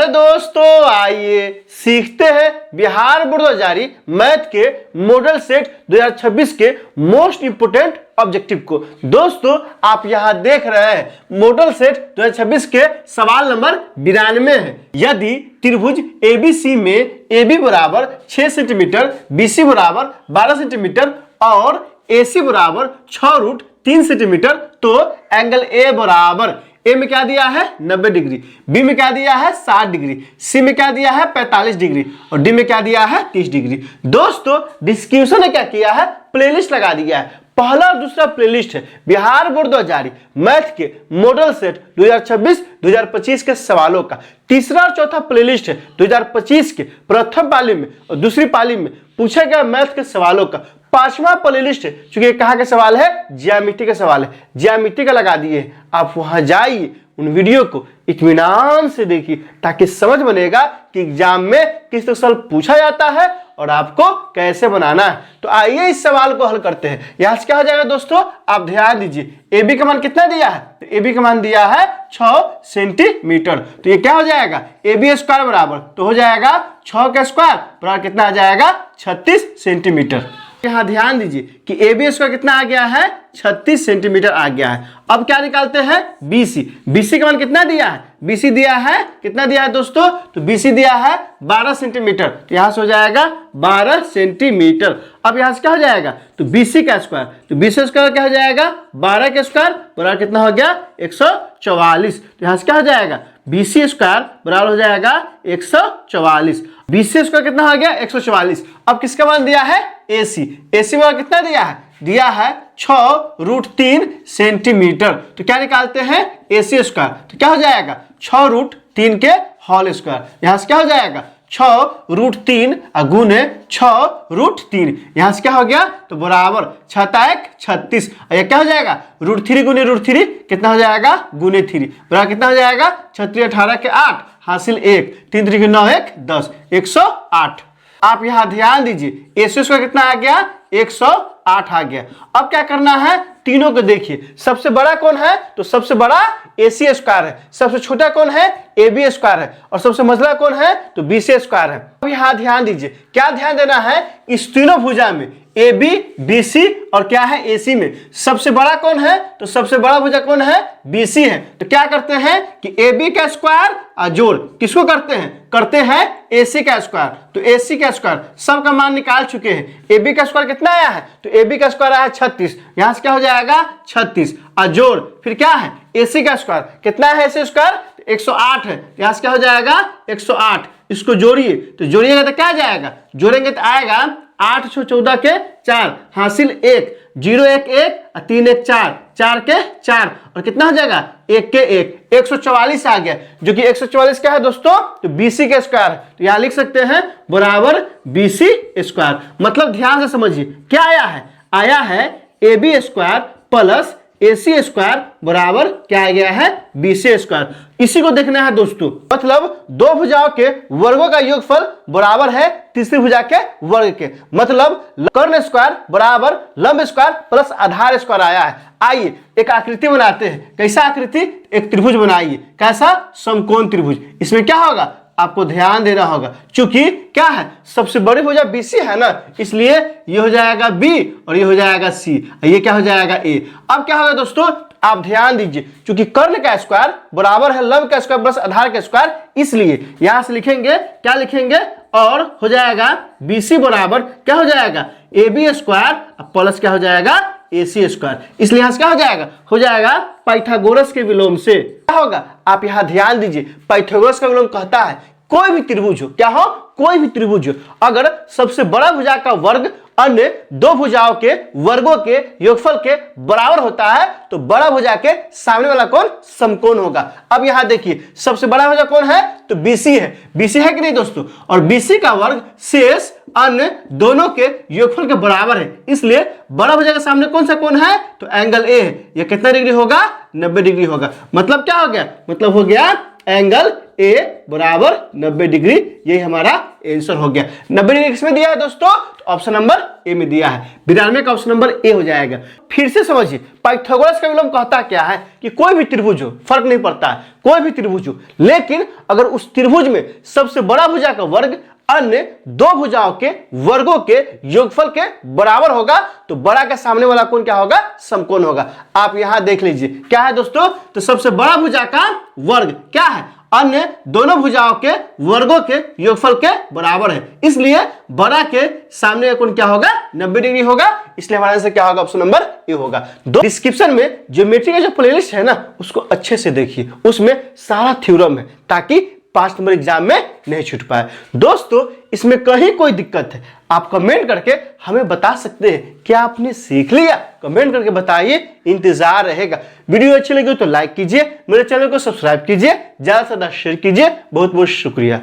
प्यारे दोस्तों, आइए सीखते हैं बिहार बोर्ड जारी मैथ के मॉडल सेट 2026 के मोस्ट इंपोर्टेंट ऑब्जेक्टिव को। दोस्तों आप यहां देख रहे हैं मॉडल सेट 2026 के सवाल नंबर 92 है। यदि त्रिभुज एबीसी में AB बराबर 6 सेंटीमीटर, BC बराबर 12 सेंटीमीटर और AC बराबर 6√3 सेंटीमीटर, तो एंगल A बराबर ए में क्या दिया है 90 डिग्री, बी में क्या दिया है 60 डिग्री, सी में क्या दिया है 45 डिग्री और डी में क्या दिया है 30 डिग्री। दोस्तों डिस्क्रिप्शन ने क्या किया है, प्लेलिस्ट लगा दिया है। पहला और दूसरा प्लेलिस्ट है बिहार बोर्ड जारी मैथ के मॉडल सेट 2026-2025 के सवालों का। तीसरा और चौथा प्लेलिस्ट है 2025 के प्रथम पाली में और दूसरी पाली में पूछे गए मैथ के सवालों का। पांचवा प्लेलिस्ट है, चूंकि कहाँ के सवाल है, ज्यामिति का सवाल है, ज्यामिति का लगा दिए। आप वहां जाइए, उन वीडियो को इत्मीनान से देखिए ताकि समझ बनेगा कि एग्जाम में किस तरह सवाल पूछा जाता है और आपको कैसे बनाना है। तो आइए इस सवाल को हल करते हैं। यहां से क्या हो जाएगा दोस्तों, आप ध्यान दीजिए। AB का मान कितना दिया है, तो AB का मान दिया है 6 सेंटीमीटर। तो ये क्या हो जाएगा, AB स्क्वायर बराबर तो हो जाएगा 6 का स्क्वायर बराबर कितना आ जाएगा 36 सेंटीमीटर। यहां ध्यान दीजिए कि AB स्क्वायर कितना आ गया है 36 सेंटीमीटर आ गया है। अब क्या निकालते हैं, BC का मान कितना दिया है, BC दिया है कितना दिया है दोस्तों, तो BC दिया है 12 सेंटीमीटर। तो यहां से हो जाएगा 12 सेंटीमीटर। अब यहां से क्या हो जाएगा, तो BC का स्क्वायर, तो BC स्क्वायर क्या हो जाएगा 12 का स्क्वायर बराबर कितना हो गया 144। तो यहां से क्या हो जाएगा, BC स्क्वायर बराबर हो जाएगा 144। BC स्क्वायर कितना हो गया 144। अब किसका मान दिया है, AC बराबर कितना दिया है, दिया है 6√3 सेंटीमीटर। तो क्या निकालते हैं, AC स्क्वायर, तो क्या हो जाएगा 6√3 के होल स्क्वायर। यहां से क्या हो जाएगा 6√3 गुने 6√3, यहां से क्या हो गया, तो बराबर 6 36। ये क्या हो जाएगा √3 गुने √3 कितना हो जाएगा गुने 3 बराबर कितना हो जाएगा 36 18 के 8 हासिल 1 3 3 9 1 10 108। आप यहां ध्यान दीजिए, AC स्क्वायर कितना आ गया 108 आ गया। अब क्या करना है, तीनों को देखिए। सबसे बड़ा कौन है, तो सबसे बड़ा AC स्क्वायर है, सबसे छोटा कौन है AB स्क्वायर है और सबसे मझला कौन है, तो BC स्क्वायर है। अब यहां ध्यान दीजिए, क्या ध्यान देना है, इस तीनों भुजा में AB BC और क्या है AC में सबसे बड़ा कौन है, तो सबसे बड़ा भुजा कौन है, BC है। तो क्या करते हैं कि AB का स्क्वायर जोड़ किसको करते हैं AC का स्क्वायर। तो AC का स्क्वायर सबका मान निकाल चुके हैं। AB का स्क्वायर कितना आया है, तो AB का स्क्वायर आया 36। यहां से क्या हो जाएगा 36 जोड़ फिर क्या है AC का स्क्वायर कितना है, AC स्क्वायर 108 है। यहां से क्या हो जाएगा 108। इसको जोड़िए, तो जोड़िएगा तो क्या जाएगा, जोड़ेंगे तो आएगा 8 6 14 के 4 हासिल 1 0 1 1 3 1 4 4 के 4 और कितना हो जाएगा 1 के 1 144 आ गया, जो कि 144 क्या है दोस्तों, तो BC के स्क्वायर। तो यहां लिख सकते हैं बराबर BC स्क्वायर। मतलब ध्यान से समझिए क्या आया है AB square plus AC square बराबर क्या आ गया है BC स्क्वायर। इसी को देखना है दोस्तों। मतलब दो भुजाओं के वर्गों का योगफल बराबर है तीसरी भुजा के वर्ग के। मतलब कर्ण स्क्वायर बराबर लंब स्क्वायर प्लस आधार स्क्वायर आया है। आइए एक आकृति बनाते हैं। कैसा आकृति, एक त्रिभुज बनाइए। कैसा, समकोण त्रिभुज। इसमें क्या होगा, आपको ध्यान देना होगा, क्योंकि क्या है सबसे बड़ी भुजा BC है ना, इसलिए ये हो जाएगा B और ये हो जाएगा C, ये क्या हो जाएगा A। अब क्या होगा दोस्तों, आप ध्यान दीजिए, क्योंकि कर्ण का स्क्वायर बराबर है लंब का स्क्वायर प्लस आधार का स्क्वायर, इसलिए यहां से लिखेंगे क्या लिखेंगे, और हो जाएगा BC बराबर क्या हो जाएगा AB स्क्वायर प्लस क्या हो जाएगा AC स्क्वायर। इसलिए यहां से क्या हो जाएगा पाइथागोरस के विलोम से क्या होगा, आप यहां ध्यान दीजिए। पाइथागोरस का विलोम कहता है कोई भी त्रिभुज हो, क्या हो, कोई भी त्रिभुज हो, अगर सबसे बड़ा भुजा का वर्ग अन्य दो भुजाओं के वर्गों के योगफल के बराबर होता है तो बड़ा भुजा के सामने वाला कौन, समकोण होगा। अब यहां देखिए सबसे बड़ा भुजा कौन है, तो BC है। BC है कि नहीं दोस्तों, और BC का वर्ग शेष अन्य दोनों के योगफल के बराबर है, इसलिए बड़ा भुजा के सामने कौन सा कोण है, तो एंगल A है। यह कितना डिग्री होगा, 90 डिग्री होगा। मतलब क्या हो गया, मतलब हो गया एंगल ए बराबर 90 डिग्री। यही हमारा आंसर हो गया। 90 डिग्री किसमें दिया है दोस्तों? तो ऑप्शन नंबर ए में दिया है। 92 का ऑप्शन नंबर ए हो जाएगा। फिर से समझिए, पाइथागोरस का विलोम कहता क्या है कि कोई भी त्रिभुज हो, फर्क नहीं पड़ता है, कोई भी त्रिभुज हो, लेकिन अगर उस त्रिभुज में सबसे बड़ा भुजा का वर्ग अन्य दो भुजाओं के वर्गों के योगफल के बराबर होगा तो बड़ा के सामने वाला कोण क्या होगा? समकोण होगा। आप यहां देख लीजिए क्या है दोस्तों, तो सबसे बड़ा भुजा का वर्ग क्या है? अन्य दोनों भुजाओं के वर्गों के योगफल के बराबर है, इसलिए बड़ा के सामने का कोण क्या होगा? 90 डिग्री होगा। इसलिए हमारा आंसर क्या होगा? ऑप्शन नंबर ए होगा। डिस्क्रिप्शन में ज्योमेट्री का जो प्लेलिस्ट है ना, उसको अच्छे से देखिए, उसमें सारा थ्योरम है, ताकि 5 नंबर एग्जाम में नहीं छूट पाए। दोस्तों इसमें कहीं कोई दिक्कत है आप कमेंट करके हमें बता सकते हैं। क्या आपने सीख लिया? कमेंट करके बताइए, इंतजार रहेगा। वीडियो अच्छी लगी तो लाइक कीजिए, मेरे चैनल को सब्सक्राइब कीजिए, ज्यादा से ज्यादा शेयर कीजिए। बहुत बहुत शुक्रिया।